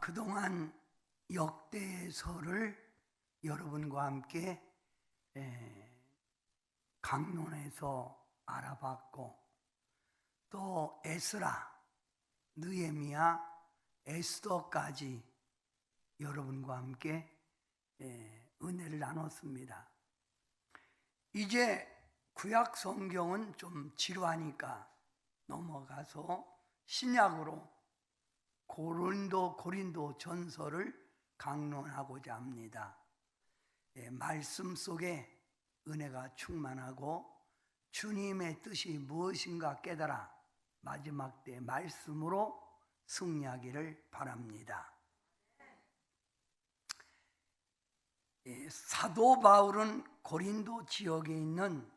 그동안 역대서를 여러분과 함께 강론해서 알아봤고, 또 에스라, 느헤미야, 에스더까지 여러분과 함께 은혜를 나눴습니다. 이제 구약 성경은 좀 지루하니까 넘어가서 신약으로 고린도 전서를 강론하고자 합니다. 말씀 속에 은혜가 충만하고 주님의 뜻이 무엇인가 깨달아 마지막 때 말씀으로 승리하기를 바랍니다. 사도 바울은 고린도 지역에 있는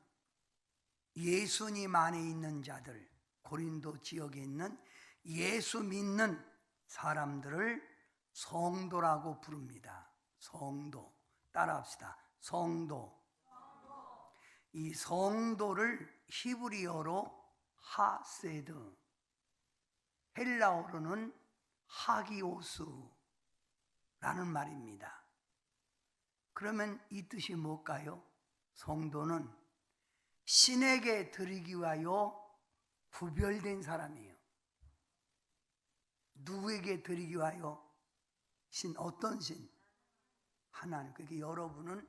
예수님 안에 있는 자들, 고린도 지역에 있는 예수 믿는 사람들을 성도라고 부릅니다. 성도, 따라합시다. 성도. 이 성도를 히브리어로 하세드, 헬라어로는 하기오스라는 말입니다. 그러면 이 뜻이 뭘까요? 성도는 신에게 드리기 위하여 구별된 사람이에요. 누구에게 드리기 위하여? 신, 어떤 신? 하나님. 그러니까 여러분은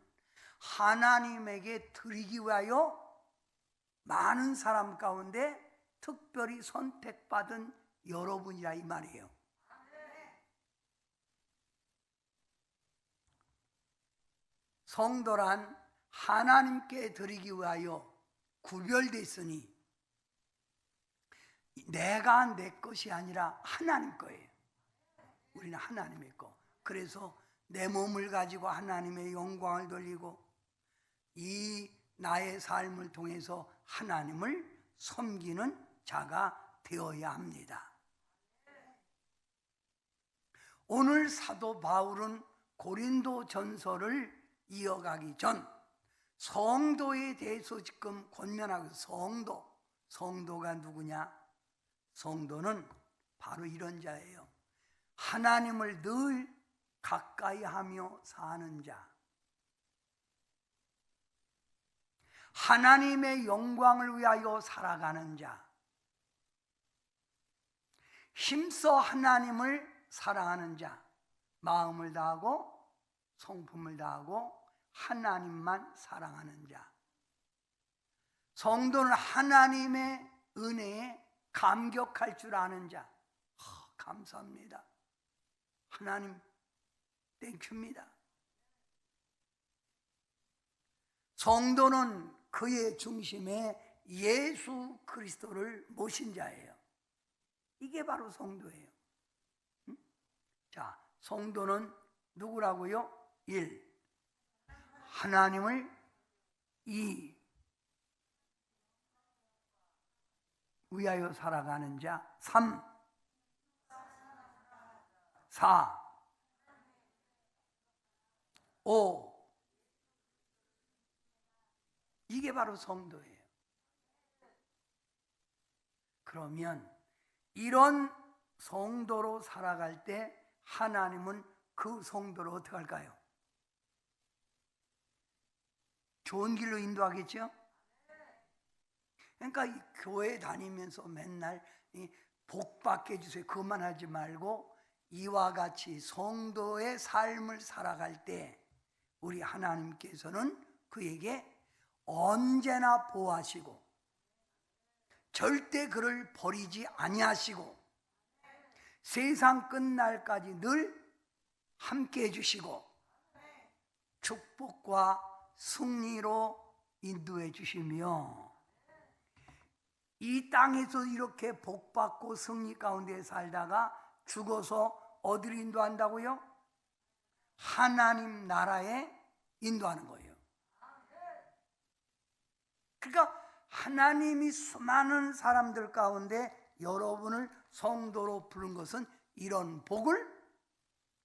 하나님에게 드리기 위하여 많은 사람 가운데 특별히 선택받은 여러분이라 이 말이에요. 성도란 하나님께 드리기 위하여 구별됐으니 내가 내 것이 아니라 하나님 거예요. 우리는 하나님의 거. 그래서 내 몸을 가지고 하나님의 영광을 돌리고 이 나의 삶을 통해서 하나님을 섬기는 자가 되어야 합니다. 오늘 사도 바울은 고린도 전서를 이어가기 전 성도에 대해서 지금 권면하고, 성도가 누구냐? 성도는 바로 이런 자예요. 하나님을 늘 가까이 하며 사는 자, 하나님의 영광을 위하여 살아가는 자, 힘써 하나님을 사랑하는 자, 마음을 다하고 성품을 다하고 하나님만 사랑하는 자. 성도는 하나님의 은혜에 감격할 줄 아는 자. 감사합니다. 하나님 땡큐입니다. 성도는 그의 중심에 예수 그리스도를 모신 자예요. 이게 바로 성도예요. 자, 성도는 누구라고요? 1. 하나님을 2. 위하여 살아가는 자 3. 4. 5. 이게 바로 성도예요. 그러면 이런 성도로 살아갈 때 하나님은 그 성도를 어떻게 할까요? 좋은 길로 인도하겠죠? 그러니까 이 교회 다니면서 맨날 복 받게 해주세요 그것만 하지 말고 이와 같이 성도의 삶을 살아갈 때 우리 하나님께서는 그에게 언제나 보호하시고 절대 그를 버리지 아니하시고 세상 끝날까지 늘 함께 해주시고 축복과 승리로 인도해 주시며 이 땅에서 이렇게 복받고 승리 가운데 살다가 죽어서 어디로 인도한다고요? 하나님 나라에 인도하는 거예요. 그러니까 하나님이 수많은 사람들 가운데 여러분을 성도로 부른 것은 이런 복을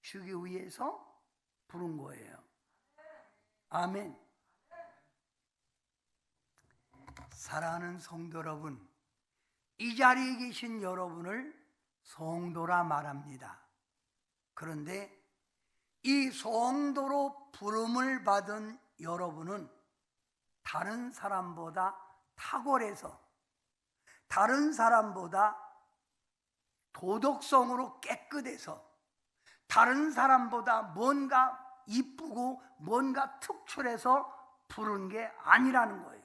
주기 위해서 부른 거예요. 아멘. 사랑하는 성도 여러분, 이 자리에 계신 여러분을 성도라 말합니다. 그런데 이 성도로 부름을 받은 여러분은 다른 사람보다 탁월해서, 다른 사람보다 도덕성으로 깨끗해서, 다른 사람보다 뭔가 이쁘고 뭔가 특출해서 부른 게 아니라는 거예요.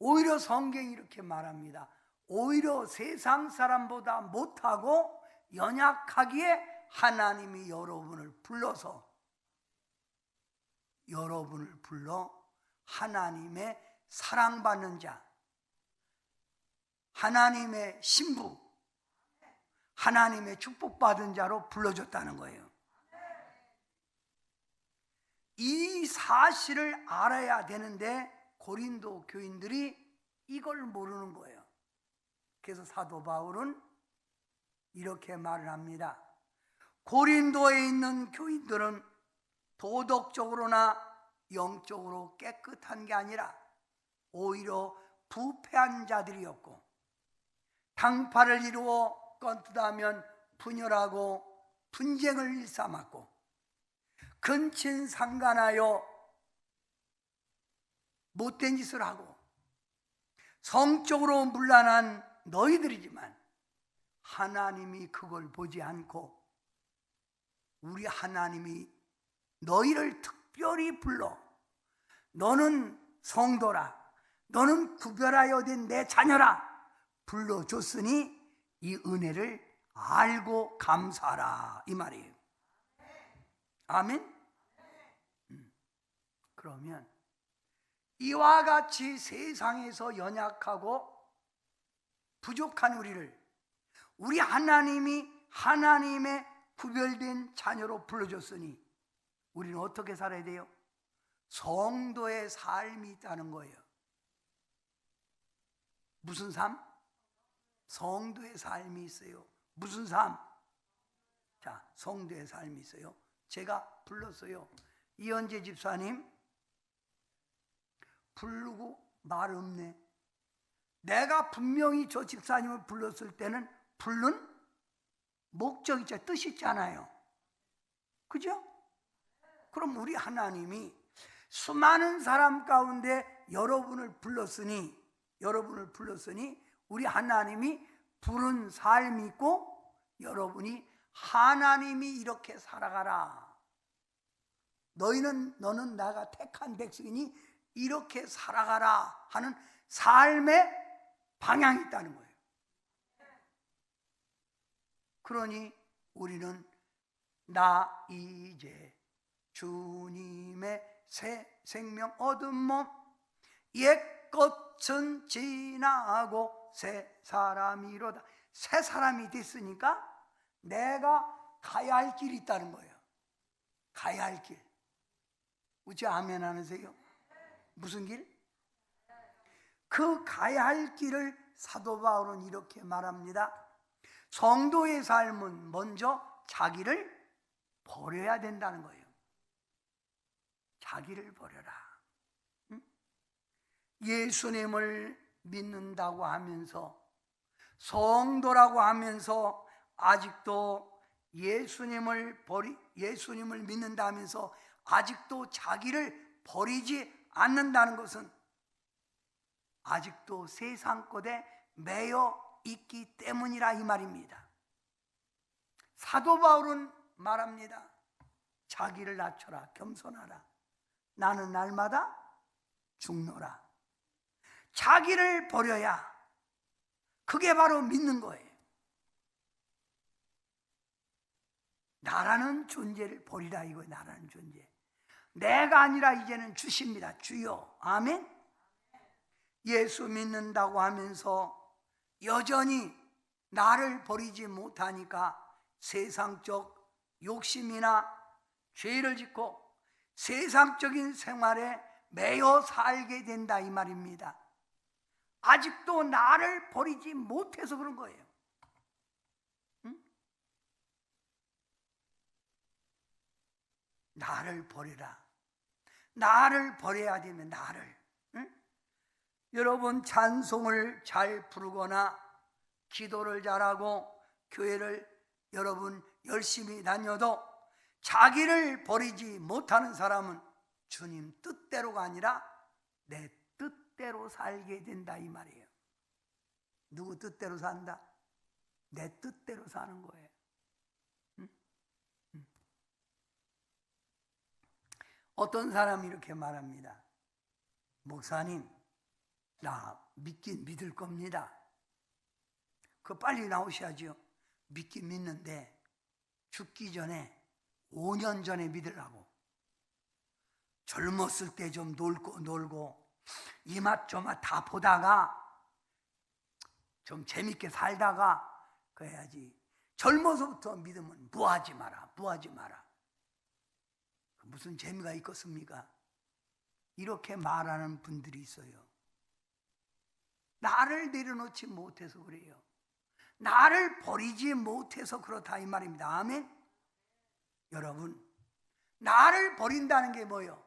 오히려 성경이 이렇게 말합니다. 오히려 세상 사람보다 못하고 연약하기에 하나님이 여러분을 불러 하나님의 사랑받는 자, 하나님의 신부, 하나님의 축복받은 자로 불러줬다는 거예요. 이 사실을 알아야 되는데 고린도 교인들이 이걸 모르는 거예요. 그래서 사도 바울은 이렇게 말을 합니다. 고린도에 있는 교인들은 도덕적으로나 영적으로 깨끗한 게 아니라 오히려 부패한 자들이었고, 당파를 이루어 껐다면 분열하고 분쟁을 일삼았고, 근친상간하여 못된 짓을 하고 성적으로 문란한 너희들이지만 하나님이 그걸 보지 않고 우리 하나님이 너희를 특별히 불러 너는 성도라, 너는 구별하여 된 내 자녀라 불러줬으니 이 은혜를 알고 감사하라, 이 말이에요. 아멘? 그러면 이와 같이 세상에서 연약하고 부족한 우리 하나님이 하나님의 구별된 자녀로 불러줬으니 우리는 어떻게 살아야 돼요? 성도의 삶이 있다는 거예요. 무슨 삶? 성도의 삶이 있어요. 무슨 삶? 자, 성도의 삶이 있어요. 제가 불렀어요. 이현재 집사님 부르고 말 없네. 내가 분명히 저 집사님을 불렀을 때는 부른 목적 있죠, 뜻 있잖아요. 그죠? 그럼 우리 하나님이 수많은 사람 가운데 여러분을 불렀으니 우리 하나님이 부른 삶이 있고, 여러분이 하나님이 이렇게 살아가라, 너는 나가 택한 백성이니 이렇게 살아가라 하는 삶의 방향이 있다는 거예요. 그러니 우리는 나 이제 주님의 새 생명 얻은 몸, 옛것은 지나고 새 사람이로다. 새 사람이 됐으니까 내가 가야 할 길이 있다는 거예요. 가야 할 길. 우지 아멘 하세요? 무슨 길? 그 가야 할 길을 사도 바울은 이렇게 말합니다. 성도의 삶은 먼저 자기를 버려야 된다는 거예요. 자기를 버려라. 예수님을 믿는다고 하면서, 성도라고 하면서 아직도 예수님을 믿는다 하면서 아직도 자기를 버리지 않는다는 것은 아직도 세상 것에 매여 있기 때문이라, 이 말입니다. 사도 바울은 말합니다. 자기를 낮춰라, 겸손하라. 나는 날마다 죽노라. 자기를 버려야, 그게 바로 믿는 거예요. 나라는 존재를 버리라, 이거예요. 나라는 존재. 내가 아니라 이제는 주십니다. 주여. 아멘. 예수 믿는다고 하면서 여전히 나를 버리지 못하니까 세상적 욕심이나 죄를 짓고 세상적인 생활에 매여 살게 된다, 이 말입니다. 아직도 나를 버리지 못해서 그런 거예요. 응? 나를 버리라. 나를 버려야 되면 나를. 응? 여러분 찬송을 잘 부르거나 기도를 잘하고 교회를 여러분 열심히 다녀도 자기를 버리지 못하는 사람은 주님 뜻대로가 아니라 내 뜻대로 살게 된다 이 말이에요. 누구 뜻대로 산다? 내 뜻대로 사는 거예요. 어떤 사람이 이렇게 말합니다. 목사님, 나 믿긴 믿을 겁니다. 그거 빨리 나오셔야죠. 믿긴 믿는데 죽기 전에 5년 전에 믿으라고. 젊었을 때 좀 놀고 이맛 저맛 다 보다가 좀 재밌게 살다가 그래야지. 젊어서부터 믿으면 무하지 마라. 무슨 재미가 있겠습니까? 이렇게 말하는 분들이 있어요. 나를 내려놓지 못해서 그래요. 나를 버리지 못해서 그렇다 이 말입니다. 아멘. 여러분, 나를 버린다는 게 뭐예요?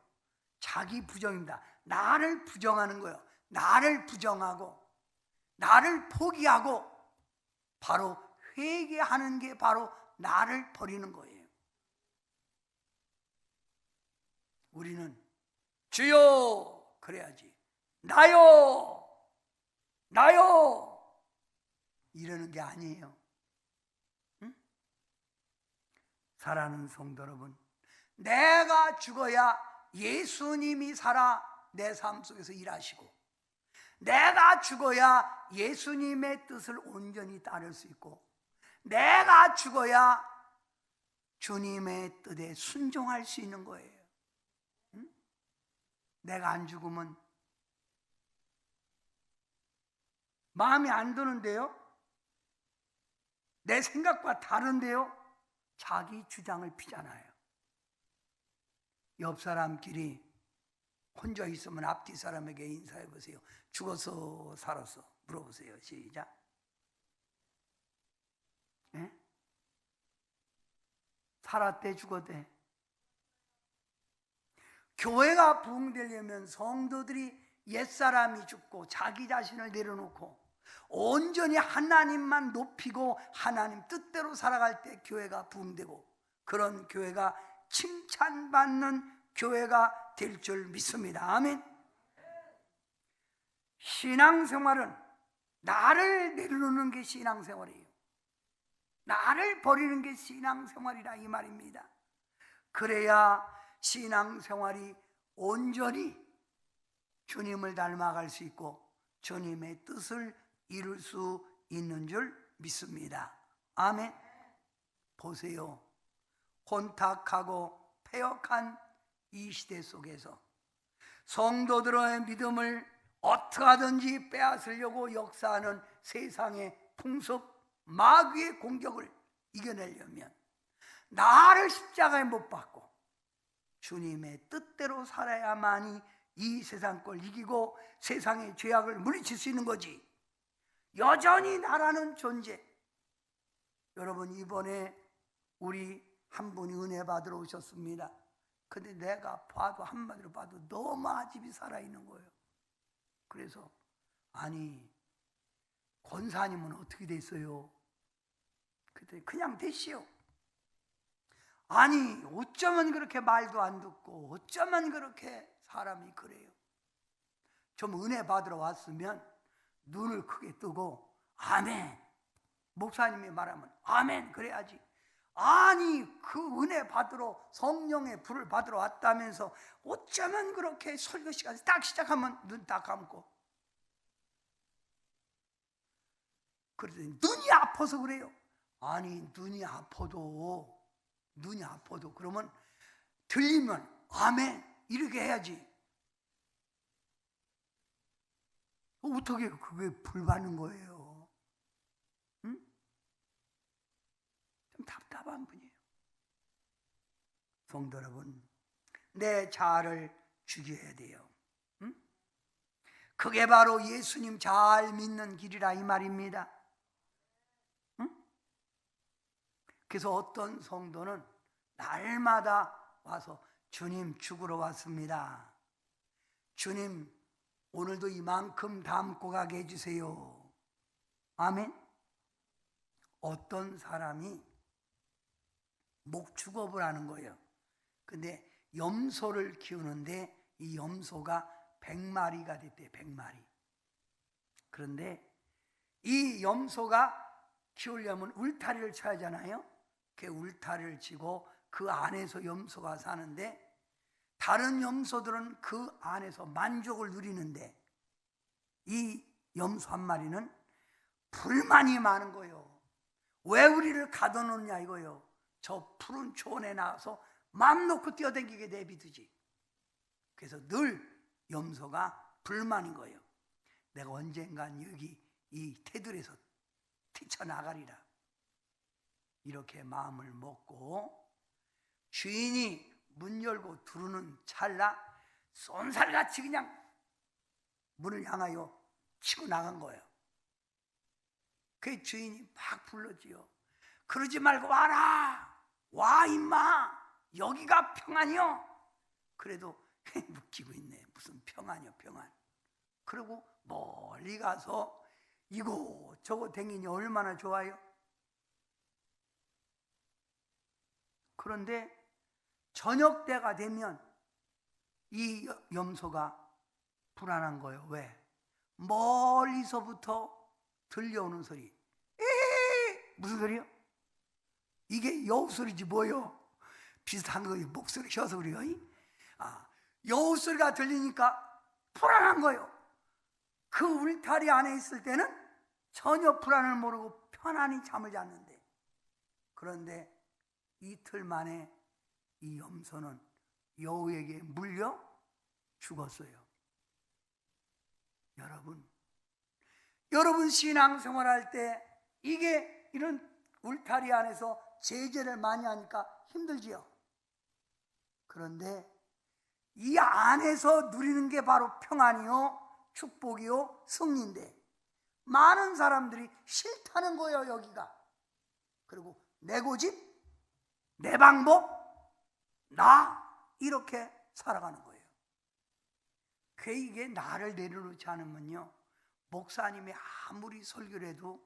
자기 부정입니다. 나를 부정하는 거예요. 나를 부정하고 나를 포기하고 바로 회개하는 게 바로 나를 버리는 거예요. 우리는 주여 그래야지. 나요 이러는 게 아니에요. 응? 사랑하는 성도 여러분, 내가 죽어야 예수님이 살아 내 삶 속에서 일하시고, 내가 죽어야 예수님의 뜻을 온전히 따를 수 있고, 내가 죽어야 주님의 뜻에 순종할 수 있는 거예요. 응? 내가 안 죽으면 마음이 안 드는데요? 내 생각과 다른데요? 자기 주장을 피잖아요. 옆 사람끼리 혼자 있으면 앞뒤 사람에게 인사해 보세요. 죽어서 살았어? 물어보세요. 시작. 네? 살았대 죽었대? 교회가 부흥되려면 성도들이 옛사람이 죽고 자기 자신을 내려놓고 온전히 하나님만 높이고 하나님 뜻대로 살아갈 때 교회가 부흥되고, 그런 교회가 칭찬받는 교회가 될 줄 믿습니다. 아멘. 신앙생활은 나를 내려놓는 게 신앙생활이에요. 나를 버리는 게 신앙생활이라 이 말입니다. 그래야 신앙생활이 온전히 주님을 닮아갈 수 있고 주님의 뜻을 이룰 수 있는 줄 믿습니다. 아멘. 보세요. 혼탁하고 패역한 이 시대 속에서 성도들의 믿음을 어떻게 하든지 빼앗으려고 역사하는 세상의 풍습, 마귀의 공격을 이겨내려면 나를 십자가에 못 박고 주님의 뜻대로 살아야만이 이 세상 걸 이기고 세상의 죄악을 물리칠 수 있는 거지. 여전히 나라는 존재. 여러분, 이번에 우리 한 분이 은혜 받으러 오셨습니다. 근데 내가 봐도, 한마디로 봐도 너무 아집이 살아있는 거예요. 그래서 아니, 권사님은 어떻게 됐어요? 그랬더니 그냥 됐시오. 아니, 어쩌면 그렇게 말도 안 듣고 어쩌면 그렇게 사람이 그래요. 좀 은혜 받으러 왔으면 눈을 크게 뜨고 아멘, 목사님이 말하면 아멘 그래야지. 아니, 그 은혜 받으러, 성령의 불을 받으러 왔다면서 어쩌면 그렇게 설교 시간 딱 시작하면 눈 딱 감고, 그러더니 눈이 아파서 그래요. 아니, 눈이 아파도 그러면 들리면 아멘 이렇게 해야지. 어떻게 그게 불 받는 거예요? 응? 좀 답답한 분이에요. 성도 여러분, 내 자아를 죽여야 돼요. 응? 그게 바로 예수님 잘 믿는 길이라 이 말입니다. 응? 그래서 어떤 성도는 날마다 와서 주님 죽으러 왔습니다. 주님 오늘도 이만큼 담고 가게 해주세요. 아멘. 어떤 사람이 목축업을 하는 거예요. 근데 염소를 키우는데 이 염소가 100마리가 됐대요. 100마리. 그런데 이 염소가 키우려면 울타리를 쳐야 하잖아요. 그 울타리를 치고 그 안에서 염소가 사는데 다른 염소들은 그 안에서 만족을 누리는데 이 염소 한 마리는 불만이 많은 거예요. 왜 우리를 가둬놓느냐 이거요. 저 푸른 초원에 나와서 맘 놓고 뛰어다니게 내비두지. 그래서 늘 염소가 불만인 거예요. 내가 언젠간 여기 이 테두리에서 뛰쳐나가리라. 이렇게 마음을 먹고 주인이 문 열고 들어오는 찰나 쏜살같이 그냥 문을 향하여 치고 나간 거예요. 그 주인이 막 불렀지요. 그러지 말고 와라. 와 임마. 여기가 평안이요. 그래도 웃기고 있네. 무슨 평안이요 평안. 그리고 멀리 가서 이곳저곳 댕기니 얼마나 좋아요. 그런데 저녁 때가 되면 이 염소가 불안한 거예요. 왜? 멀리서부터 들려오는 소리. 무슨 소리요? 이게 여우 소리지 뭐요? 비슷한 거예요. 목소리 혀서 그래요. 여우 소리가 들리니까 불안한 거예요. 그 울타리 안에 있을 때는 전혀 불안을 모르고 편안히 잠을 잤는데, 그런데 이틀 만에 이 염소는 여우에게 물려 죽었어요. 여러분 신앙생활할 때 이게 이런 울타리 안에서 제재를 많이 하니까 힘들지요. 그런데 이 안에서 누리는 게 바로 평안이요 축복이요 승리인데 많은 사람들이 싫다는 거예요. 여기가. 그리고 내 고집, 내 방법, 나 이렇게 살아가는 거예요. 이게 나를 내려놓지 않으면요, 목사님이 아무리 설교를 해도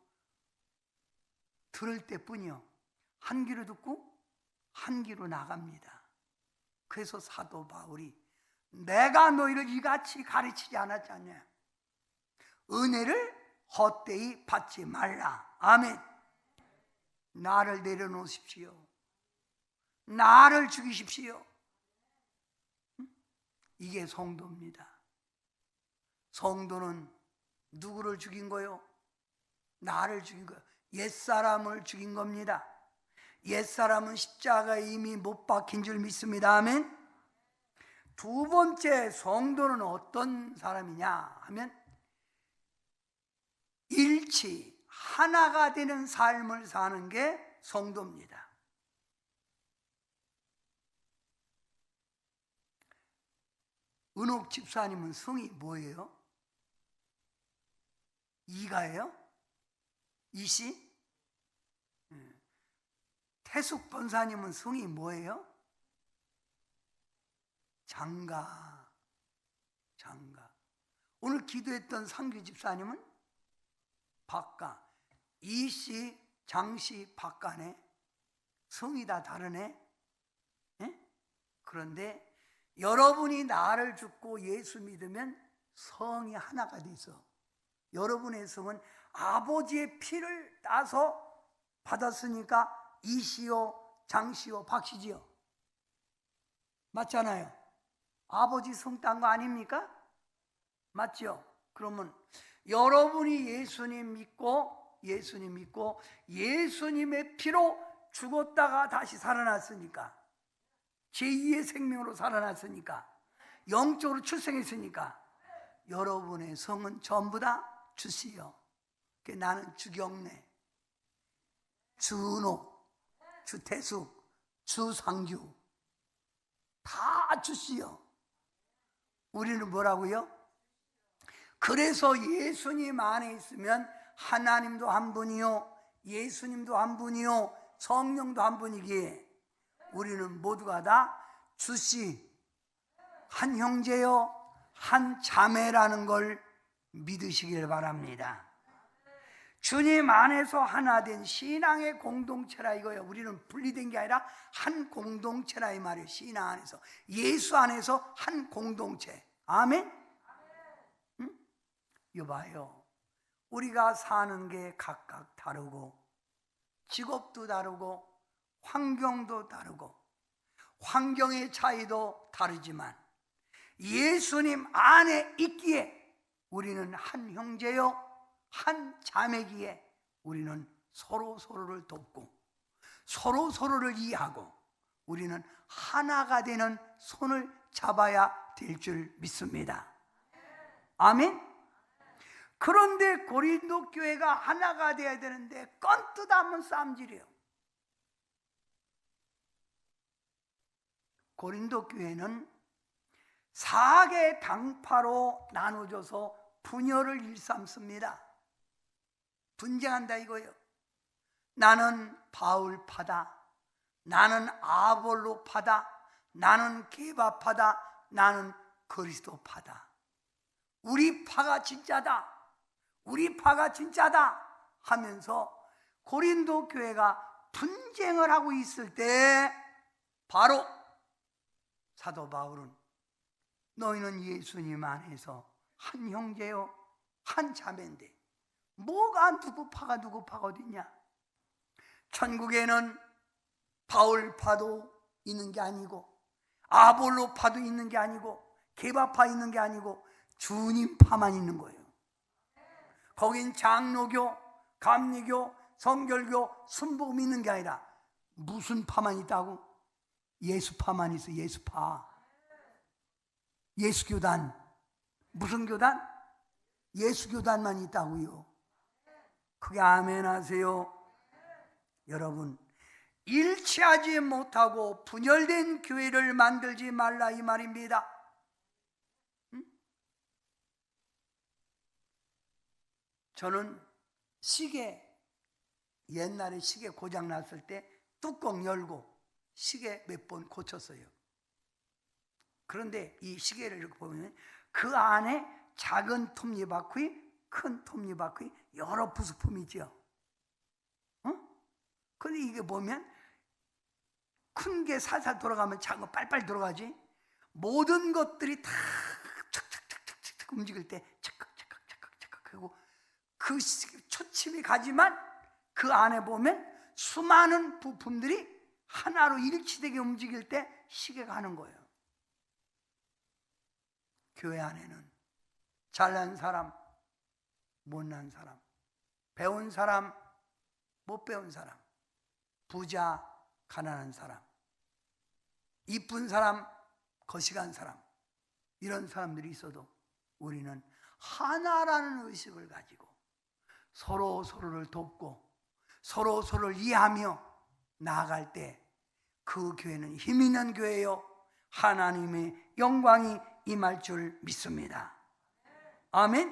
들을 때뿐이요, 한 귀로 듣고 한 귀로 나갑니다. 그래서 사도 바울이 내가 너희를 이같이 가르치지 않았지 않냐. 은혜를 헛되이 받지 말라. 아멘. 나를 내려놓으십시오. 나를 죽이십시오. 이게 성도입니다. 성도는 누구를 죽인 거요? 나를 죽인 거요. 옛사람을 죽인 겁니다. 옛사람은 십자가에 이미 못 박힌 줄 믿습니다. 아멘. 두 번째, 성도는 어떤 사람이냐 하면 일치, 하나가 되는 삶을 사는 게 성도입니다. 은옥 집사님은 성이 뭐예요? 이가예요? 이씨? 태숙 권사님은 성이 뭐예요? 장가. 오늘 기도했던 상규 집사님은 박가. 이씨, 장씨, 박가네. 성이 다 다르네. 그런데 여러분이 나를 죽고 예수 믿으면 성이 하나가 돼서 여러분의 성은 아버지의 피를 따서 받았으니까 이씨요, 장씨요, 박씨지요. 맞잖아요. 아버지 성 딴 거 아닙니까? 맞죠? 그러면 여러분이 예수님 믿고 예수님의 피로 죽었다가 다시 살아났으니까, 제2의 생명으로 살아났으니까, 영적으로 출생했으니까 여러분의 성은 전부 다 주시요. 나는 주경래, 주은옥, 주태숙, 주상규 다 주시요. 우리는 뭐라고요? 그래서 예수님 안에 있으면 하나님도 한 분이요, 예수님도 한 분이요, 성령도 한 분이기에 우리는 모두가 다 주씨, 한 형제요, 한 자매라는 걸 믿으시길 바랍니다. 주님 안에서 하나 된 신앙의 공동체라 이거예요. 우리는 분리된 게 아니라 한 공동체라 이 말이에요. 신앙 안에서, 예수 안에서 한 공동체. 아멘? 응? 이거 봐요. 우리가 사는 게 각각 다르고, 직업도 다르고, 환경도 다르고, 환경의 차이도 다르지만 예수님 안에 있기에 우리는 한 형제요, 한 자매기에 우리는 서로서로를 돕고 서로서로를 이해하고 우리는 하나가 되는 손을 잡아야 될 줄 믿습니다. 아멘? 그런데 고린도 교회가 하나가 되어야 되는데 건뜻 하면 싸움질이에요. 고린도 교회는 4개 당파로 나눠져서 분열을 일삼습니다. 분쟁한다 이거예요. 나는 바울파다, 나는 아볼로파다, 나는 게바파다, 나는 그리스도파다. 우리 파가 진짜다, 우리 파가 진짜다 하면서 고린도 교회가 분쟁을 하고 있을 때 바로 사도 바울은 너희는 예수님 안에서 한 형제요, 한 자매인데 뭐가 누구 파가 어딨냐? 천국에는 바울파도 있는 게 아니고 아볼로파도 있는 게 아니고 게바파 있는 게 아니고 주님 파만 있는 거예요. 거긴 장로교, 감리교, 성결교, 순복음 있는 게 아니라 무슨 파만 있다고? 예수파만 있어. 예수파, 예수교단. 무슨 교단? 예수교단만 있다고요. 그게 아멘 하세요. 여러분, 일치하지 못하고 분열된 교회를 만들지 말라 이 말입니다. 저는 옛날에 시계 고장 났을 때 뚜껑 열고 시계 몇 번 고쳤어요. 그런데 이 시계를 이렇게 보면 그 안에 작은 톱니바퀴, 큰 톱니바퀴 여러 부수품이 있죠. 근데 이게 보면 큰 게 살살 돌아가면 작은 거 빨빨 돌아가지. 모든 것들이 다 착착착착착 움직일 때 착각착각착각착각 하고 그 초침이 가지만 그 안에 보면 수많은 부품들이 하나로 일치되게 움직일 때 시계가 하는 거예요. 교회 안에는 잘난 사람, 못난 사람, 배운 사람, 못 배운 사람, 부자, 가난한 사람, 이쁜 사람, 거시간 사람, 이런 사람들이 있어도 우리는 하나라는 의식을 가지고 서로 서로를 돕고 서로 서로를 이해하며 나아갈 때 그 교회는 힘 있는 교회요, 하나님의 영광이 임할 줄 믿습니다. 아멘.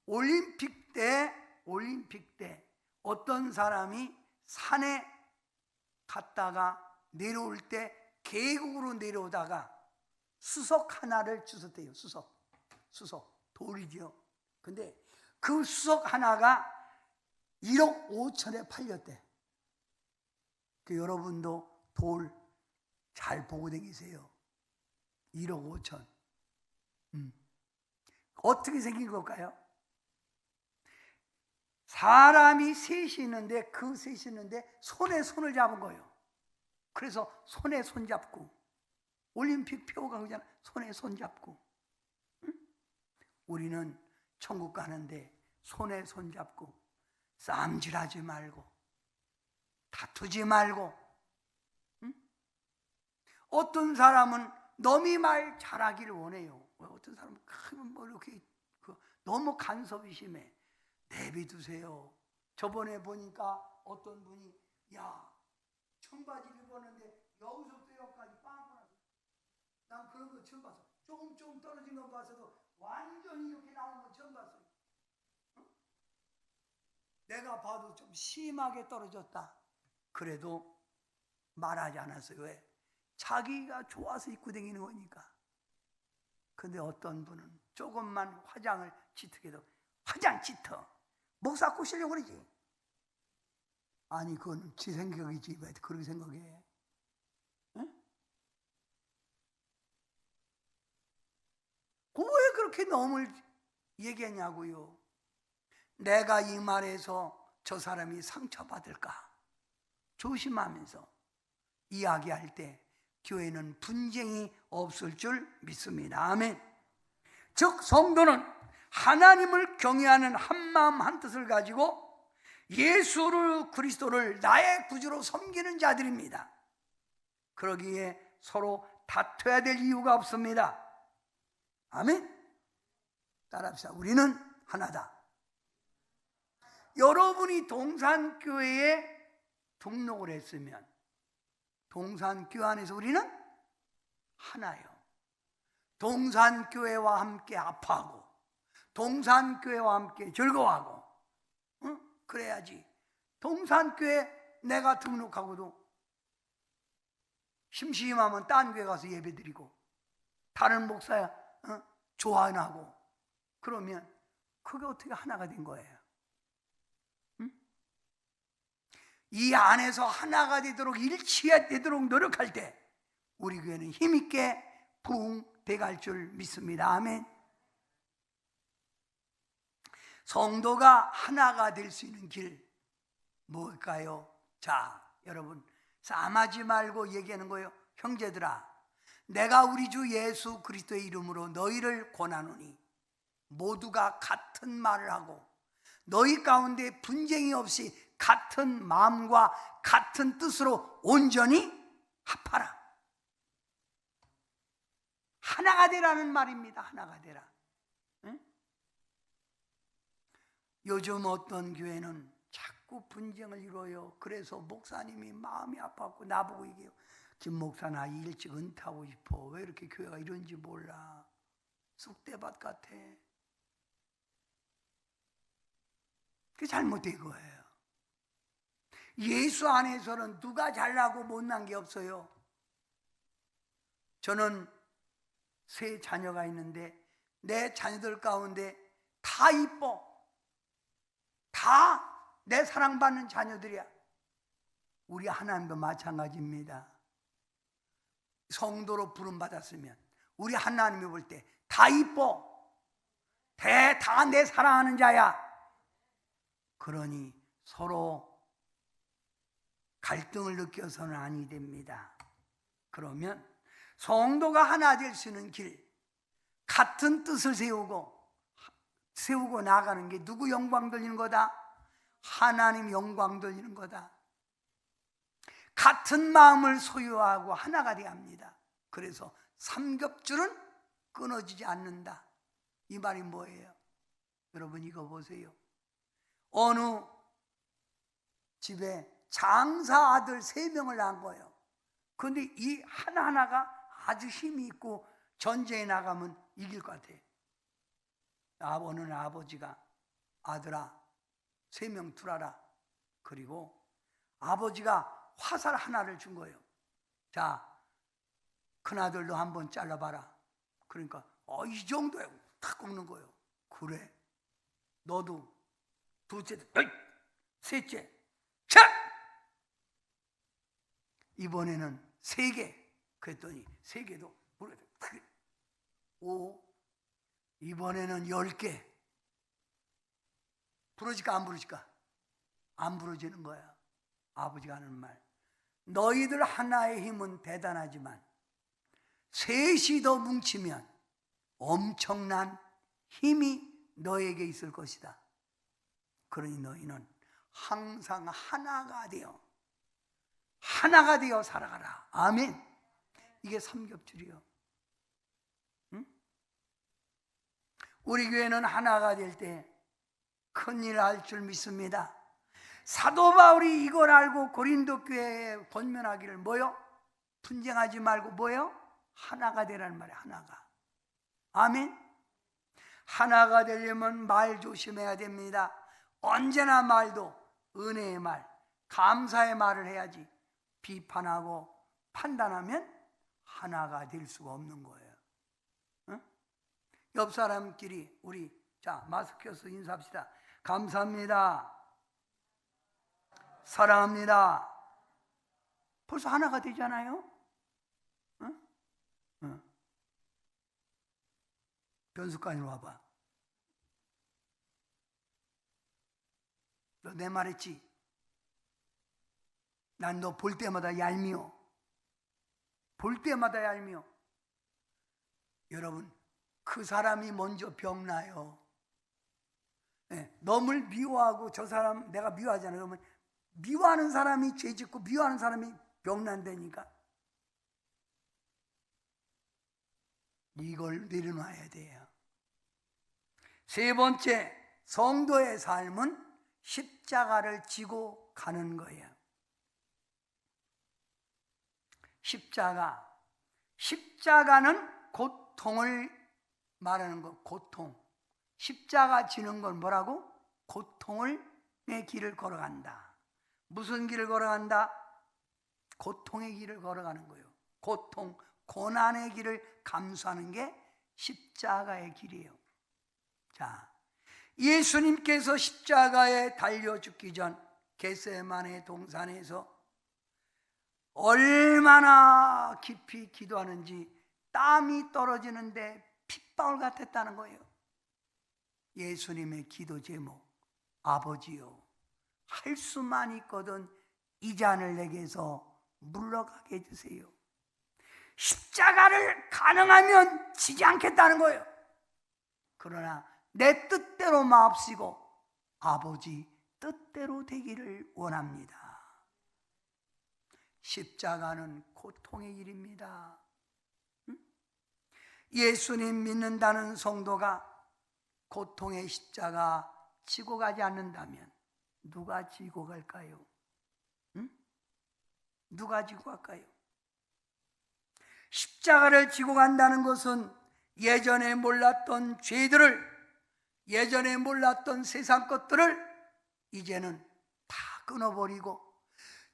올림픽 때 어떤 사람이 산에 갔다가 내려올 때 계곡으로 내려오다가 수석 하나를 주웠대요. 수석 돌이죠. 근데 그 수석 하나가 1억 5천에 팔렸대. 여러분도 돌 잘 보고 다니세요. 1억 5천. 어떻게 생긴 걸까요? 사람이 셋이 있는데 그 셋이 있는데 손에 손을 잡은 거예요. 그래서 손에 손 잡고 올림픽 표가 그잖아. 손에 손 잡고. 우리는 천국 가는데 손에 손 잡고 싸움질하지 말고 다투지 말고. 어떤 사람은 너미 말 잘하기를 원해요. 어떤 사람은 뭐 이렇게 너무 간섭이 심해. 내비두세요. 저번에 보니까 어떤 분이 청바지를 입었는데 여기서부터 여기까지 빵빵하고, 난 그런 거 처음 봤어. 조금 떨어진 건 봤어도 완전히 이렇게 나오는 건 처음 봤어요. 내가 봐도 좀 심하게 떨어졌다. 그래도 말하지 않았어요. 왜? 자기가 좋아서 입고 다니는 거니까. 근데 어떤 분은 조금만 화장을 짙게 해도 화장 짙어. 목사 꼬시려고 그러지. 아니 그건 지 생각이지 왜 그렇게 생각해? 응? 왜 그렇게 너무 얘기하냐고요. 내가 이 말에서 저 사람이 상처받을까 조심하면서 이야기할 때 교회는 분쟁이 없을 줄 믿습니다. 아멘. 즉 성도는 하나님을 경외하는 한마음 한뜻을 가지고 예수 그리스도를 나의 구주로 섬기는 자들입니다. 그러기에 서로 다퉈야 될 이유가 없습니다. 아멘. 따라합시다. 우리는 하나다. 여러분이 동산교회에 등록을 했으면 동산교회 안에서 우리는 하나요. 동산교회와 함께 아파하고 동산교회와 함께 즐거워하고 그래야지. 동산교회 내가 등록하고도 심심하면 딴 교회 가서 예배드리고 다른 목사 좋아하고 그러면 그게 어떻게 하나가 된 거예요? 이 안에서 하나가 되도록 일치되도록 노력할 때 우리 교회는 힘있게 부흥돼갈 줄 믿습니다. 아멘. 성도가 하나가 될 수 있는 길 뭘까요? 자, 여러분 싸움하지 말고 얘기하는 거예요. 형제들아, 내가 우리 주 예수 그리스도의 이름으로 너희를 권하노니 모두가 같은 말을 하고 너희 가운데 분쟁이 없이 같은 마음과 같은 뜻으로 온전히 합하라. 하나가 되라는 말입니다. 하나가 되라. 응? 요즘 어떤 교회는 자꾸 분쟁을 이뤄요. 그래서 목사님이 마음이 아팠고 나보고 얘기해요. 김 목사 나 일찍 은퇴하고 싶어. 왜 이렇게 교회가 이런지 몰라. 쑥대밭 같아. 그게 잘못된 거예요. 예수 안에서는 누가 잘나고 못난 게 없어요. 저는 세 자녀가 있는데 내 자녀들 가운데 다 이뻐. 다 내 사랑받는 자녀들이야. 우리 하나님도 마찬가지입니다. 성도로 부름받았으면 우리 하나님이 볼 때 다 이뻐. 다 내 사랑하는 자야. 그러니 서로 갈등을 느껴서는 아니 됩니다. 그러면 성도가 하나 될 수 있는 길, 같은 뜻을 세우고 나가는 게 누구 영광 돌리는 거다? 하나님 영광 돌리는 거다. 같은 마음을 소유하고 하나가 되어야 합니다. 그래서 삼겹줄은 끊어지지 않는다. 이 말이 뭐예요? 여러분 이거 보세요. 어느 집에 장사 아들 3명을 낳은 거예요. 그런데 이 하나하나가 아주 힘이 있고 전쟁에 나가면 이길 것 같아요. 어느 아버지가 아들아 3명 두라라. 그리고 아버지가 화살 하나를 준 거예요. 자, 큰아들도 한번 잘라봐라. 그러니까 이 정도야. 탁 꺾는 거예요. 그래 너도 둘째, 셋째, 자! 이번에는 3개. 그랬더니 3개도 물에 탁. 이번에는 10개. 부러질까 안 부러질까? 안 부러지는 거야. 아버지가 하는 말. 너희들 하나의 힘은 대단하지만 셋이 더 뭉치면 엄청난 힘이 너에게 있을 것이다. 그러니 너희는 항상 하나가 되어 살아가라. 아멘. 이게 삼겹줄이요. 응? 우리 교회는 하나가 될 때 큰일 할 줄 믿습니다. 사도 바울이 이걸 알고 고린도 교회에 권면하기를 뭐요? 분쟁하지 말고 뭐요? 하나가 되라는 말이에요. 하나가. 아멘. 하나가 되려면 말 조심해야 됩니다. 언제나 말도 은혜의 말, 감사의 말을 해야지. 비판하고 판단하면 하나가 될 수가 없는 거예요. 응? 옆 사람끼리 우리 자 마스크 껴서 인사합시다. 감사합니다. 사랑합니다. 벌써 하나가 되잖아요. 응? 응. 변수까지 와봐. 너 내 말했지? 난 너 볼 때마다 얄미워. 볼 때마다 얄미워. 여러분, 그 사람이 먼저 병나요. 네, 너를 미워하고 저 사람 내가 미워하잖아요. 그러면 미워하는 사람이 죄짓고 미워하는 사람이 병난다니까. 이걸 내려놔야 돼요. 세 번째, 성도의 삶은 십자가를 지고 가는 거예요. 십자가는 고통을 말하는 거. 고통. 십자가 지는 건 뭐라고? 고통을 내 길을 걸어간다. 무슨 길을 걸어간다? 고통의 길을 걸어가는 거예요. 고통, 고난의 길을 감수하는 게 십자가의 길이에요. 자, 예수님께서 십자가에 달려 죽기 전 겟세마네 동산에서 얼마나 깊이 기도하는지 땀이 떨어지는데 핏방울 같았다는 거예요. 예수님의 기도 제목, 아버지요, 할 수만 있거든 이 잔을 내게서 물러가게 해주세요. 십자가를 가능하면 지지 않겠다는 거예요. 그러나 내 뜻대로 마옵시고 아버지 뜻대로 되기를 원합니다. 십자가는 고통의 길입니다. 예수님 믿는다는 성도가 고통의 십자가 지고 가지 않는다면 누가 지고 갈까요? 누가 지고 갈까요? 십자가를 지고 간다는 것은 예전에 몰랐던 죄들을, 예전에 몰랐던 세상 것들을 이제는 다 끊어버리고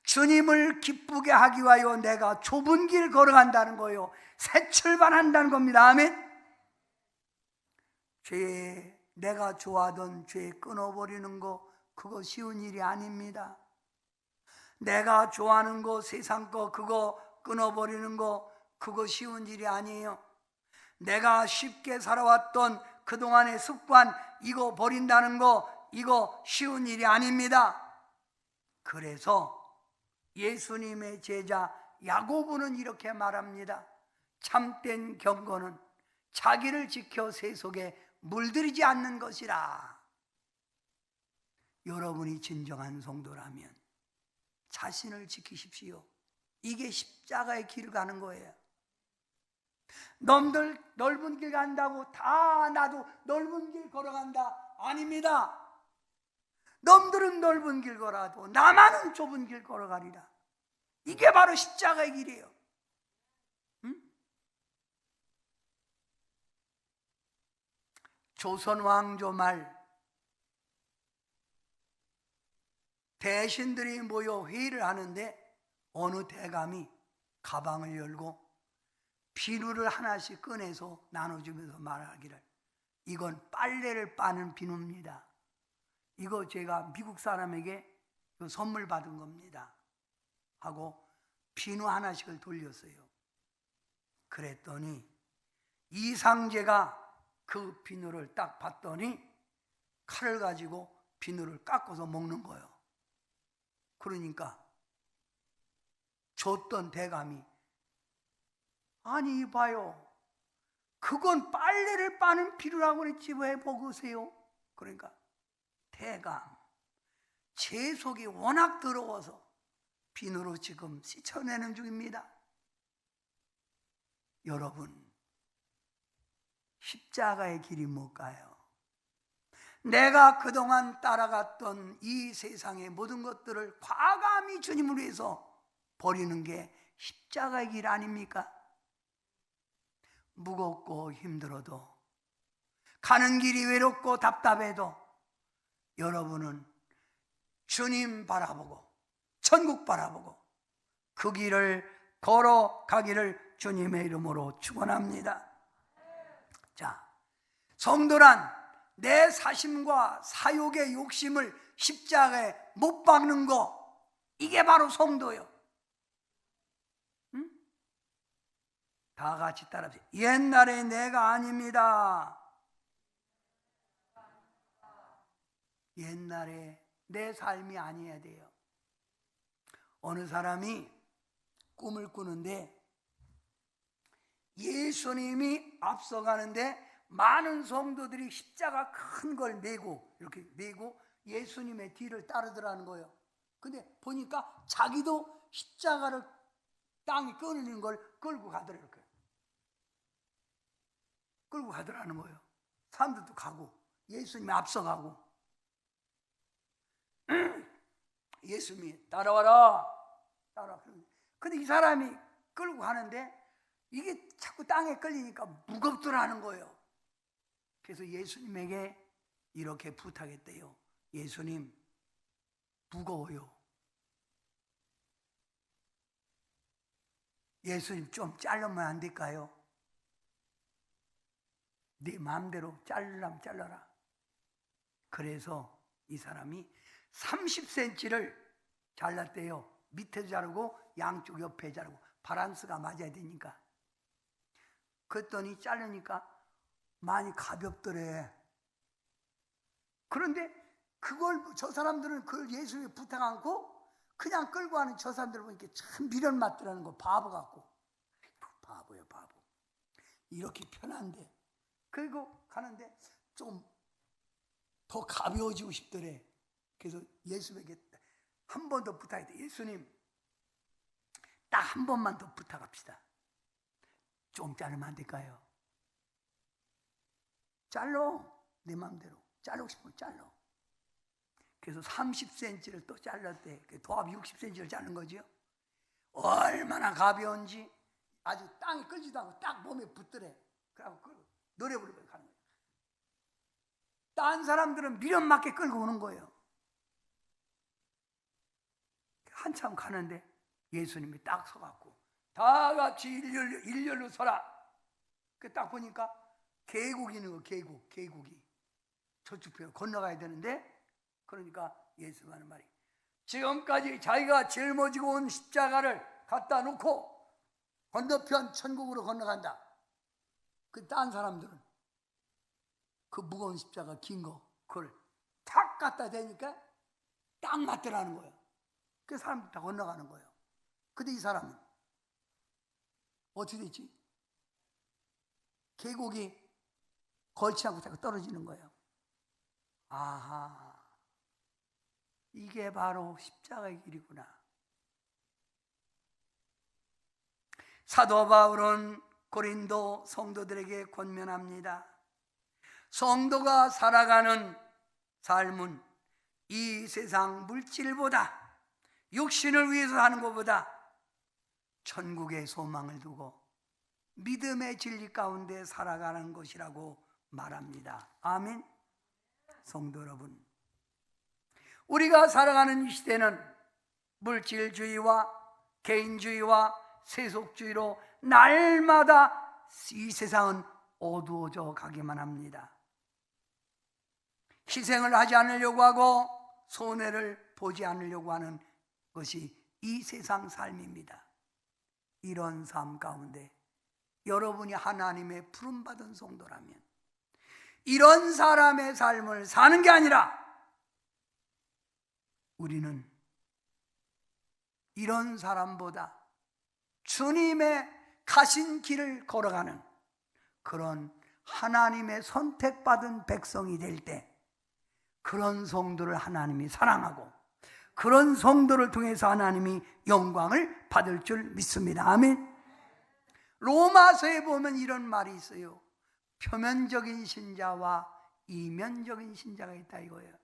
주님을 기쁘게 하기 위하여 내가 좁은 길 걸어간다는 거예요. 새 출발한다는 겁니다. 아멘. 죄, 내가 좋아하던 죄 끊어버리는 거 그거 쉬운 일이 아닙니다. 내가 좋아하는 거, 세상 거 그거 끊어버리는 거 그거 쉬운 일이 아니에요. 내가 쉽게 살아왔던 그동안의 습관 이거 버린다는 거 이거 쉬운 일이 아닙니다. 그래서 예수님의 제자 야고보는 이렇게 말합니다. 참된 경건은 자기를 지켜 세속에 물들이지 않는 것이라. 여러분이 진정한 성도라면 자신을 지키십시오. 이게 십자가의 길을 가는 거예요. 놈들 넓은 길 간다고 다 나도 넓은 길 걸어간다. 아닙니다. 놈들은 넓은 길 걸어도 나만은 좁은 길 걸어가리라. 이게 바로 십자가의 길이에요. 조선 왕조 말 대신들이 모여 회의를 하는데 어느 대감이 가방을 열고 비누를 하나씩 꺼내서 나눠주면서 말하기를 이건 빨래를 빠는 비누입니다. 이거 제가 미국 사람에게 선물 받은 겁니다 하고 비누 하나씩을 돌렸어요. 그랬더니 이상제가 그 비누를 딱 봤더니 칼을 가지고 비누를 깎아서 먹는 거예요. 그러니까 줬던 대감이 아니 봐요, 그건 빨래를 빠는 비누라고 그랬지 왜 먹으세요? 그러니까 대감, 제 속이 워낙 더러워서 비누로 지금 씻어내는 중입니다. 여러분, 십자가의 길이 뭘까요? 내가 그동안 따라갔던 이 세상의 모든 것들을 과감히 주님을 위해서 버리는 게 십자가의 길 아닙니까? 무겁고 힘들어도 가는 길이 외롭고 답답해도 여러분은 주님 바라보고 천국 바라보고 그 길을 걸어가기를 주님의 이름으로 축원합니다. 자, 성도란 내 사심과 사욕의 욕심을 십자가에 못 박는 거, 이게 바로 성도요. 응? 다 같이 따라하세요. 옛날에 내가 아닙니다. 옛날에 내 삶이 아니어야 돼요. 어느 사람이 꿈을 꾸는데 예수님이 앞서가는데 많은 성도들이 십자가 큰 걸 메고, 이렇게 메고 예수님의 뒤를 따르더라는 거예요. 근데 보니까 자기도 십자가를 땅에 끊는 걸 끌고 가더라고요. 이렇게 끌고 가더라는 거예요. 사람들도 가고 예수님이 앞서가고 예수님이 따라와라, 따라와. 근데 이 사람이 끌고 가는데 이게 자꾸 땅에 끌리니까 무겁더라는 거예요. 그래서 예수님에게 이렇게 부탁했대요. 예수님, 무거워요. 예수님, 좀 자르면 안 될까요? 네 마음대로 자르려면 잘라라. 그래서 이 사람이 30cm를 잘랐대요. 밑에도 자르고 양쪽 옆에 자르고 바란스가 맞아야 되니까. 그랬더니 자르니까 많이 가볍더래. 그런데 그걸 저 사람들은 그걸 예수님이 부탁 않고 그냥 끌고 가는 저 사람들 보니까 참 미련 맞더라는 거. 바보 같고. 바보야, 바보. 이렇게 편한데. 그리고 가는데 좀 더 가벼워지고 싶더래. 그래서 예수님에게 한 번 더 부탁했대. 예수님, 딱 한 번만 더 부탁합시다. 좀 자르면 안 될까요? 잘라. 내 마음대로. 자르고 싶으면 잘라. 그래서 30cm를 또 잘랐대. 도합 60cm를 자른 거죠. 얼마나 가벼운지 아주 땅에 끌지도 않고 딱 몸에 붙더래. 그래갖고 노래 부르고 가는 거예요. 딴 사람들은 미련 맞게 끌고 오는 거예요. 한참 가는데 예수님이 딱 서갖고 다 같이 일렬로 서라. 그 딱 보니까 계곡이 있는 거. 계곡이 저쪽으로 건너가야 되는데, 그러니까 예수가 하는 말이, 지금까지 자기가 짊어지고 온 십자가를 갖다 놓고 건너편 천국으로 건너간다. 그 딴 사람들은 그 무거운 십자가 긴 거 그걸 탁 갖다 대니까 딱 맞더라는 거예요. 그 사람들 다 건너가는 거예요. 근데 이 사람은 어떻게 됐지? 계곡이 걸치 않고 자꾸 떨어지는 거예요. 아하, 이게 바로 십자가의 길이구나. 사도 바울은 고린도 성도들에게 권면합니다. 성도가 살아가는 삶은 이 세상 물질보다, 육신을 위해서 하는 것보다 천국의 소망을 두고 믿음의 진리 가운데 살아가는 것이라고 말합니다. 아멘. 성도 여러분, 우리가 살아가는 이 시대는 물질주의와 개인주의와 세속주의로 날마다 이 세상은 어두워져 가기만 합니다. 희생을 하지 않으려고 하고 손해를 보지 않으려고 하는 것이 이 세상 삶입니다. 이런 삶 가운데 여러분이 하나님의 부름받은 성도라면 이런 사람의 삶을 사는 게 아니라 우리는 이런 사람보다 주님의 가신 길을 걸어가는 그런 하나님의 선택받은 백성이 될 때 그런 성도를 하나님이 사랑하고 그런 성도를 통해서 하나님이 영광을 받을 줄 믿습니다. 아멘. 로마서에 보면 이런 말이 있어요. 표면적인 신자와 이면적인 신자가 있다 이거예요.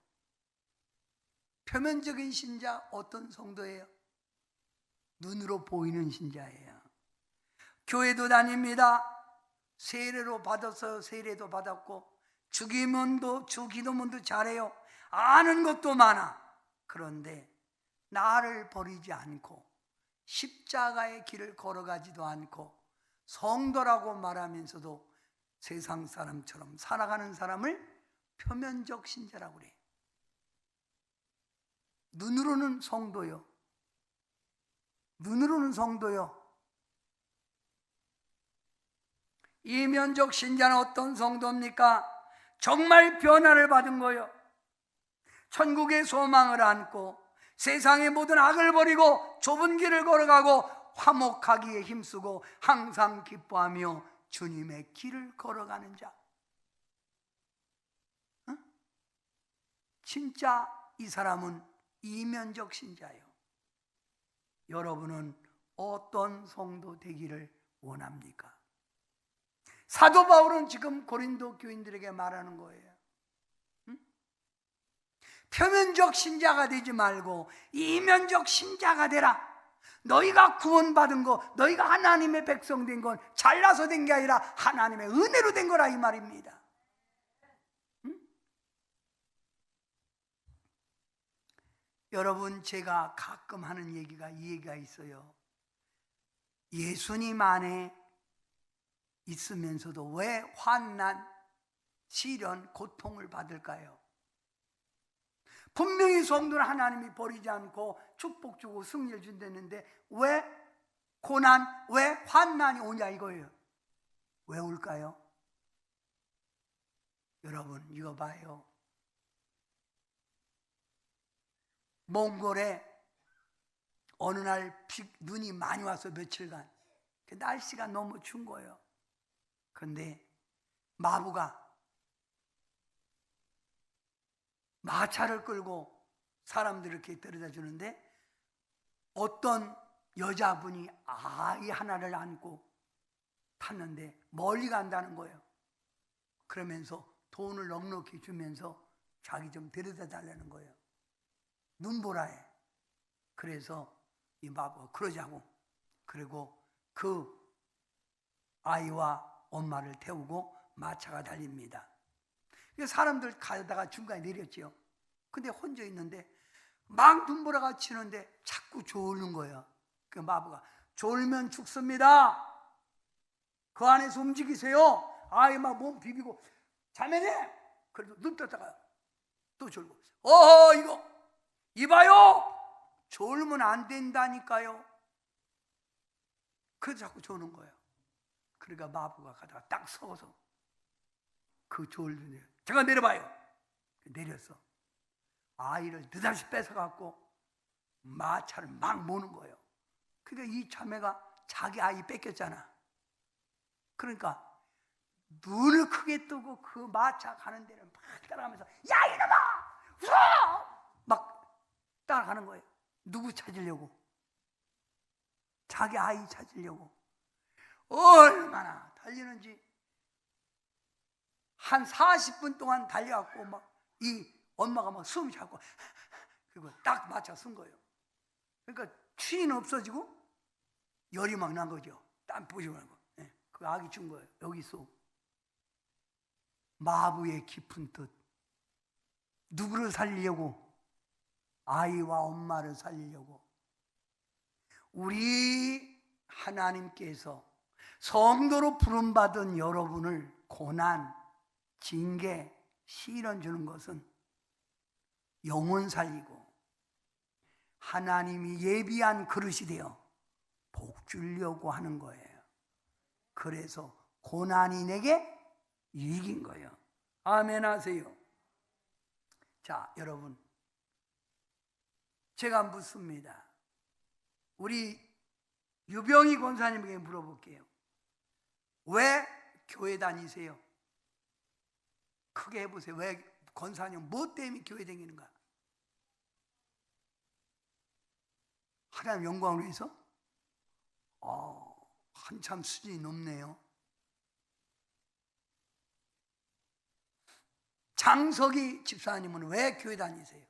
표면적인 신자 어떤 성도예요? 눈으로 보이는 신자예요. 교회도 다닙니다. 세례로 받아서 세례도 받았고 주기도문도 잘해요. 아는 것도 많아. 그런데 나를 버리지 않고 십자가의 길을 걸어가지도 않고 성도라고 말하면서도 세상 사람처럼 살아가는 사람을 표면적 신자라고 그래. 눈으로는 성도요. 눈으로는 성도요. 이면적 신자는 어떤 성도입니까? 정말 변화를 받은 거요. 천국의 소망을 안고 세상의 모든 악을 버리고 좁은 길을 걸어가고 화목하기에 힘쓰고 항상 기뻐하며 주님의 길을 걸어가는 자. 응? 진짜 이 사람은 이면적 신자예요. 여러분은 어떤 성도 되기를 원합니까? 사도 바울은 지금 고린도 교인들에게 말하는 거예요. 응? 표면적 신자가 되지 말고 이면적 신자가 되라. 너희가 구원받은 거, 너희가 하나님의 백성 된 건 잘나서 된 게 아니라 하나님의 은혜로 된 거라 이 말입니다. 응? 여러분, 제가 가끔 하는 얘기가 이 얘기가 있어요. 예수님 안에 있으면서도 왜 환난, 시련, 고통을 받을까요? 분명히 성도는 하나님이 버리지 않고 축복 주고 승리를 준다는데 왜 고난, 왜 환난이 오냐 이거예요. 왜 올까요? 여러분, 이거 봐요. 몽골에 어느 날 눈이 많이 와서 며칠간 날씨가 너무 추운 거예요. 그런데 마부가 마차를 끌고 사람들을 이렇게 데려다 주는데 어떤 여자분이 아이 하나를 안고 탔는데 멀리 간다는 거예요. 그러면서 돈을 넉넉히 주면서 자기 좀 데려다 달라는 거예요. 눈보라에. 그래서 이 마부가 그러자고. 그리고 그 아이와 엄마를 태우고 마차가 달립니다. 사람들 가다가 중간에 내렸지요. 근데 혼자 있는데 막 눈보라가 치는데 자꾸 졸는 거예요. 그 마부가 졸면 죽습니다. 그 안에서 움직이세요. 아이 막 몸 비비고 자매네. 그래도 눈 떴다가 또 졸고. 어허 이거 이봐요. 졸면 안 된다니까요. 그래서 자꾸 조는 거예요. 그러니까 마부가 가다가 딱 서서 그 졸는 잠깐 내려봐요. 내렸어. 아이를 느닷없이 뺏어갖고 마차를 막 모는 거예요. 그러니까 이 자매가 자기 아이 뺏겼잖아. 그러니까 눈을 크게 뜨고 그 마차 가는 데를 막 따라가면서 야 이놈아! 웃어! 막 따라가는 거예요. 누구 찾으려고? 자기 아이 찾으려고. 얼마나 달리는지 한 40분 동안 달려갖고 막 이 엄마가 막 숨 잡고 그리고 딱 맞춰 쓴 거예요. 그러니까 취는 없어지고 열이 막 난 거죠. 땀 뿌시고 나고. 그 아기 준 거예요. 여기 있어. 마부의 깊은 뜻. 누구를 살리려고? 아이와 엄마를 살리려고. 우리 하나님께서 성도로 부름받은 여러분을 고난, 징계, 시련 주는 것은 영혼 살리고 하나님이 예비한 그릇이 되어 복 주려고 하는 거예요. 그래서 고난이 내게 이긴 거예요. 아멘 하세요. 자, 여러분, 제가 묻습니다. 우리 유병희 권사님에게 물어볼게요. 왜 교회 다니세요? 크게 해보세요. 왜 권사님 뭐 때문에 교회 다니는가? 하나님 영광을 위해서? 한참 수준이 높네요. 장석희 집사님은 왜 교회 다니세요?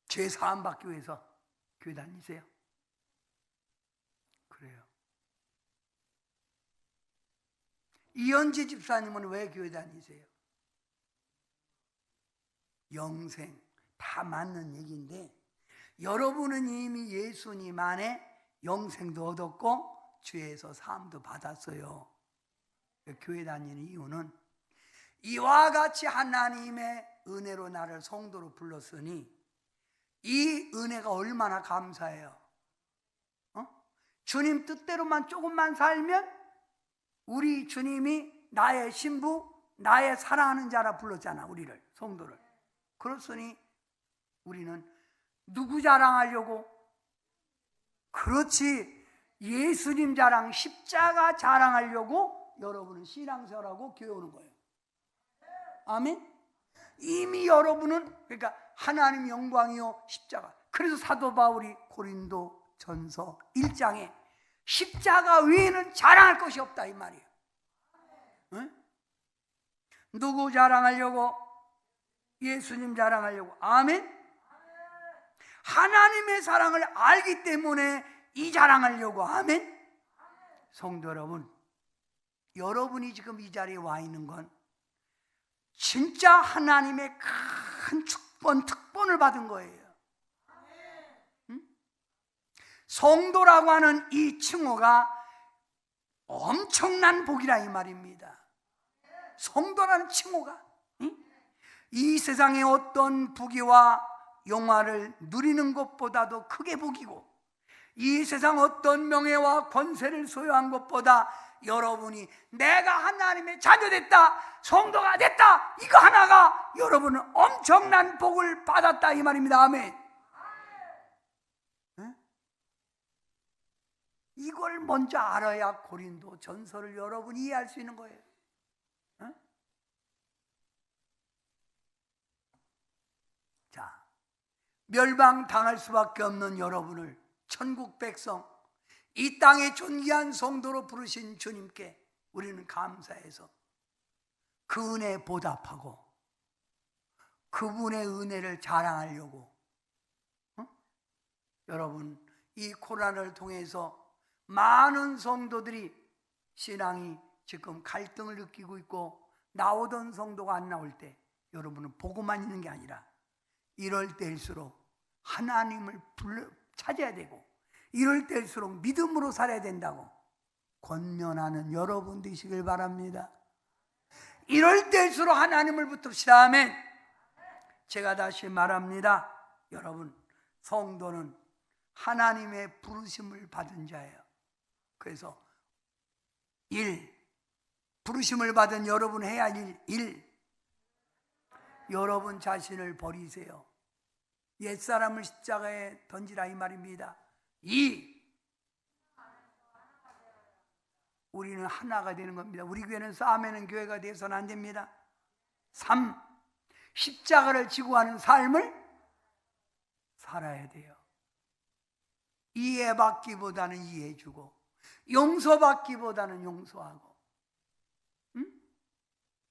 죄 사함 받기 위해서 교회 다니세요? 그래요. 이현지 집사님은 왜 교회 다니세요? 영생. 다 맞는 얘기인데 여러분은 이미 예수님 안에 영생도 얻었고 주에서 사함도 받았어요. 교회 다니는 이유는 이와 같이 하나님의 은혜로 나를 성도로 불렀으니 이 은혜가 얼마나 감사해요. 주님 뜻대로만 조금만 살면 우리 주님이 나의 신부, 나의 사랑하는 자라 불렀잖아. 우리를, 성도를. 그렇으니 우리는 누구 자랑하려고? 그렇지, 예수님 자랑, 십자가 자랑하려고 여러분은 신앙생활하고 교회 오는 거예요. 아멘. 이미 여러분은, 그러니까 하나님 영광이요 십자가. 그래서 사도 바울이 고린도 전서 1장에 십자가 외에는 자랑할 것이 없다 이 말이에요. 응? 누구 자랑하려고? 예수님 자랑하려고. 아멘. 하나님의 사랑을 알기 때문에 이 자랑하려고. 아멘. 성도 여러분, 여러분이 지금 이 자리에 와 있는 건 진짜 하나님의 큰 축복, 특권을 받은 거예요. 응? 성도라고 하는 이 칭호가 엄청난 복이라 이 말입니다. 성도라는 칭호가, 응? 이 세상의 어떤 부귀와 영화를 누리는 것보다도 크게 복이고, 이 세상 어떤 명예와 권세를 소유한 것보다 여러분이 내가 하나님의 자녀됐다, 성도가 됐다, 이거 하나가 여러분은 엄청난 복을 받았다 이 말입니다. 아멘. 네? 이걸 먼저 알아야 고린도 전서를 여러분이 이해할 수 있는 거예요. 네? 자, 멸망당할 수밖에 없는 여러분을 천국 백성, 이 땅의 존귀한 성도로 부르신 주님께 우리는 감사해서 그 은혜에 보답하고 그분의 은혜를 자랑하려고, 여러분, 이 코로나를 통해서 많은 성도들이 신앙이 지금 갈등을 느끼고 있고, 나오던 성도가 안 나올 때 여러분은 보고만 있는 게 아니라 이럴 때일수록 하나님을 찾아야 되고, 이럴 때일수록 믿음으로 살아야 된다고 권면하는 여러분 되시길 바랍니다. 이럴 때일수록 하나님을 붙듭시다. 아멘. 제가 다시 말합니다. 여러분, 성도는 하나님의 부르심을 받은 자예요. 그래서 부르심을 받은 여러분 해야 할 일, 여러분 자신을 버리세요. 옛사람을 십자가에 던지라 이 말입니다. 2, 우리는 하나가 되는 겁니다. 우리 교회는 싸매는 교회가 되어서는 안 됩니다. 3, 십자가를 지고 하는 삶을 살아야 돼요. 이해받기보다는 이해해주고, 용서받기보다는 용서하고.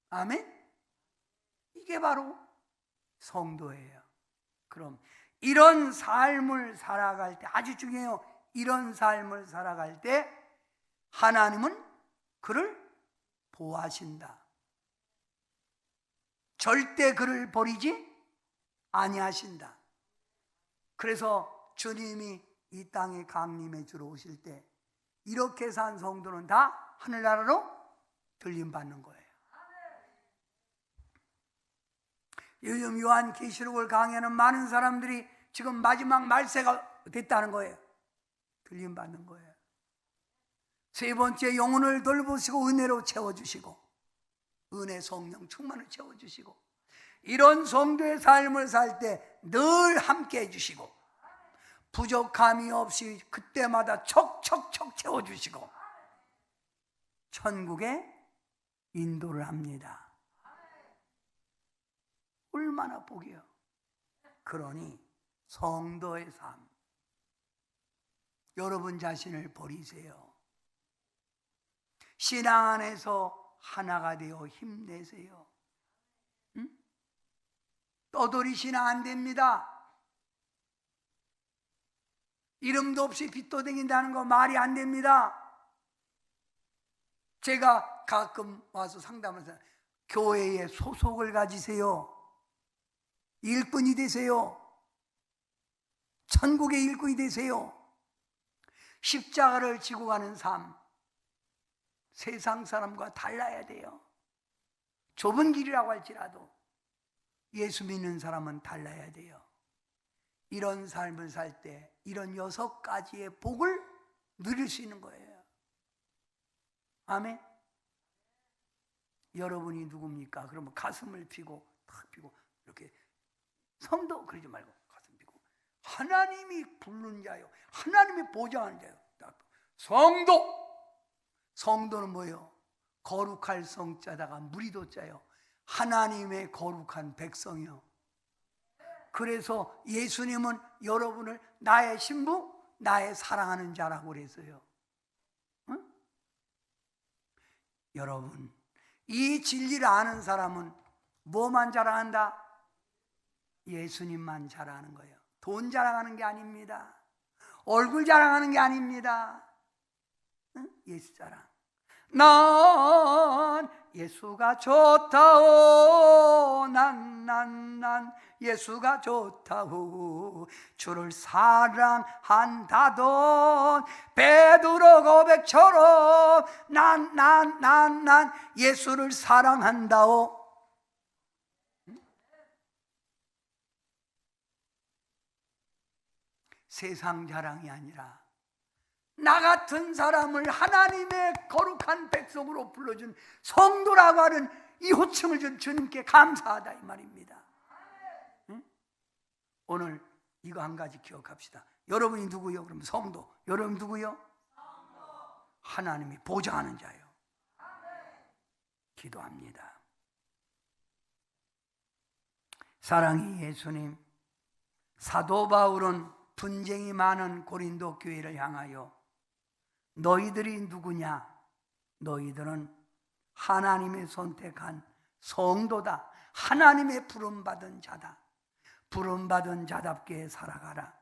아멘? 이게 바로 성도예요. 그럼 이런 삶을 살아갈 때, 아주 중요해요. 이런 삶을 살아갈 때 하나님은 그를 보호하신다. 절대 그를 버리지 아니하신다. 그래서 주님이 이 땅에 강림해 주러 오실 때 이렇게 산 성도는 다 하늘나라로 들림받는 거예요. 요즘 요한계시록을 강의하는 많은 사람들이 지금 마지막 말세가 됐다는 거예요. 들림받는 거예요. 세 번째, 영혼을 돌보시고 은혜로 채워주시고, 은혜 성령 충만을 채워주시고, 이런 성도의 삶을 살 때 늘 함께 해주시고, 부족함이 없이 그때마다 척척척 채워주시고 천국에 인도를 합니다. 얼마나 복이요. 그러니 성도의 삶, 여러분 자신을 버리세요. 신앙 안에서 하나가 되어 힘내세요. 떠돌이 신앙 안 됩니다. 이름도 없이 빚도 댕긴다는 거 말이 안 됩니다. 제가 가끔 와서 상담을 해서 교회에 소속을 가지세요. 일꾼이 되세요. 천국의 일꾼이 되세요. 십자가를 지고 가는 삶, 세상 사람과 달라야 돼요. 좁은 길이라고 할지라도 예수 믿는 사람은 달라야 돼요. 이런 삶을 살 때 이런 6가지의 복을 누릴 수 있는 거예요. 아멘. 여러분이 누굽니까? 그러면 가슴을 피고 탁 피고 이렇게 성도 그러지 말고 가슴 피고 하나님이 부르는 자요, 하나님이 보장하는 자요. 성도. 성도는 뭐예요? 거룩할 성자다가 무리도자요, 하나님의 거룩한 백성이요. 그래서 예수님은 여러분을 나의 신부, 나의 사랑하는 자라고 그랬어요. 응? 여러분, 이 진리를 아는 사람은 뭐만 자랑한다? 예수님만 자랑하는 거예요. 돈 자랑하는 게 아닙니다. 얼굴 자랑하는 게 아닙니다. 응? 예수 자랑. 난 예수가 좋다오. 난 예수가 좋다오. 주를 사랑한다던 베드로 고백처럼 난 예수를 사랑한다오. 세상 자랑이 아니라 나 같은 사람을 하나님의 거룩한 백성으로 불러준 성도라고 하는 이 호칭을 준 주님께 감사하다 이 말입니다. 응? 오늘 이거 한 가지 기억합시다. 여러분이 누구요? 그럼 성도. 여러분 누구요? 하나님이 보장하는 자요. 기도합니다. 사랑이 예수님, 사도 바울은 분쟁이 많은 고린도 교회를 향하여 너희들이 누구냐? 너희들은 하나님의 선택한 성도다. 하나님의 부름받은 자다. 부름받은 자답게 살아가라.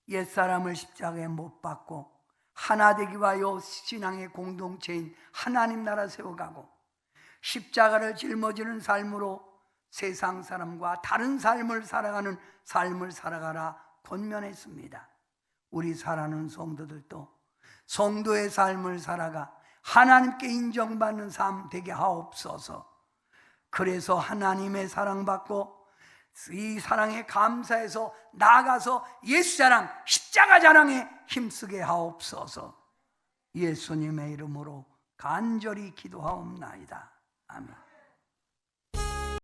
옛사람을 십자가에 못 박고 하나 되기 위하여 신앙의 공동체인 하나님 나라 세워가고 십자가를 짊어지는 삶으로 세상 사람과 다른 삶을 살아가는 삶을 살아가라 권면했습니다. 우리 사랑하는 성도들도 성도의 삶을 살아가 하나님께 인정받는 삶 되게 하옵소서. 그래서 하나님의 사랑받고 이 사랑에 감사해서 나아가서 예수 자랑, 십자가 자랑에 힘쓰게 하옵소서. 예수님의 이름으로 간절히 기도하옵나이다. 아멘.